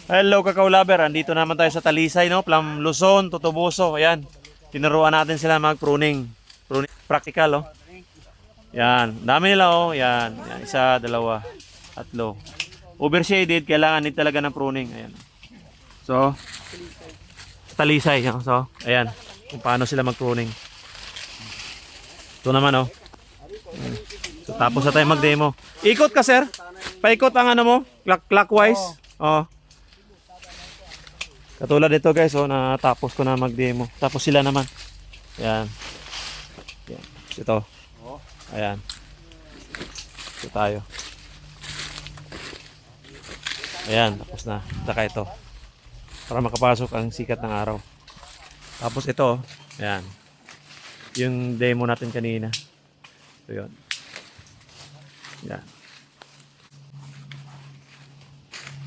Hello Kakao Lover, andito naman tayo sa Talisay, no? Plum Luzon, Totoboso, ayan. Tinuruan natin sila mag-pruning. Pruning practical, oh. Yan, dami nila, oh. Yan, yan. Isa, dalawa, tatlo. Overshaded, kailangan din talaga ng pruning. Ayan. So, Talisay, no? So, ayan. Kung paano sila mag-pruning. Ito naman, oh. Ayan. So, tapos na tayo mag-demo. Ikot ka, sir. Paikot ang ano mo, clockwise. Oh. Katulad dito guys, oh, natapos ko na mag-demo. Tapos sila naman. Ayan. Ayan. Ito. Ayan. Ito tayo. Ayan, tapos na. Saka ito. Para makapasok ang sikat ng araw. Tapos ito, oh. Ayan. Yung demo natin kanina. Ito yun. Ayan.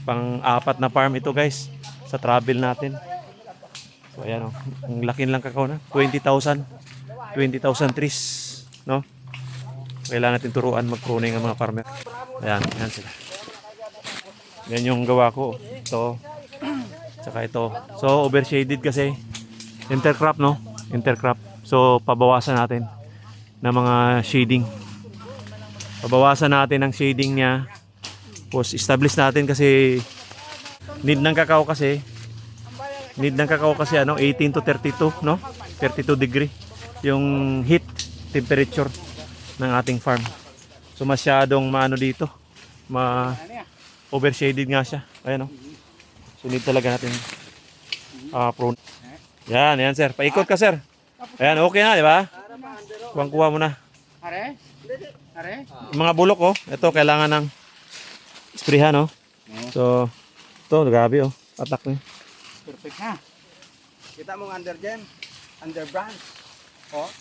Pang-apat na farm ito guys. Sa travel natin. So ayan, oh. Ang laki lang kakao na. 20,000 trees, no? Kailangan natin turuan mag-pruning ang mga farmer. Ayan, ayan sila. Yan yung gawa ko. Ito. Tsaka ito. So overshaded kasi. Intercrop, no? Intercrop. So pabawasan natin ng mga shading. Pabawasan natin ang shading niya. Tapos establish natin kasi need ng kakao kasi ano 18 to 32, no? 32 degree yung heat temperature ng ating farm. So masyadong maano dito, overshaded nga siya. Ayan, oh. So need talaga natin prune. Yan, yan sir. Paikot ka sir. Ayan, okay na, di ba? Kuha mo na. Are? Mga bulok, oh. Ito kailangan ng sprayhan, oh. So ito, grabe, oh. Atak na. Perfect ha. Kita mo ang under dyan. Under branch. Oh.